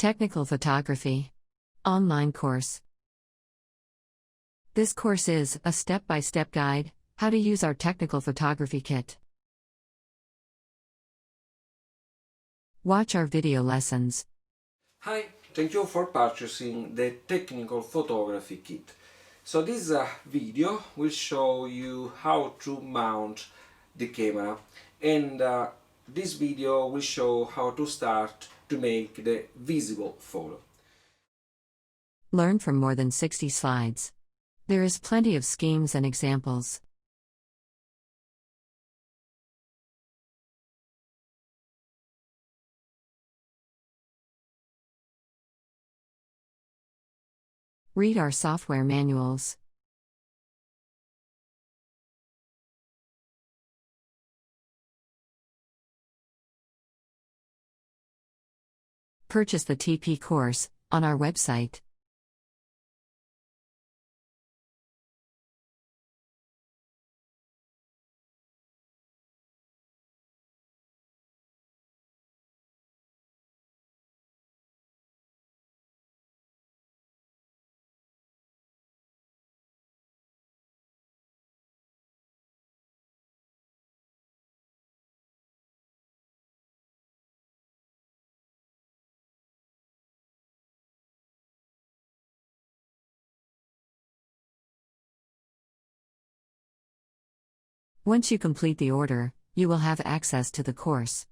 Technical Photography Online Course. This course is a step-by-step guide how to use our technical photography kit. Watch our video lessons. Hi, thank you for purchasing the technical photography kit. So this video will show you how to mount the camera, and this video will show how to start to make the visible photo. Learn from more than 60 slides. There is plenty of schemes and examples. Read our software manuals. Purchase the TP course on our website. Once you complete the order, you will have access to the course.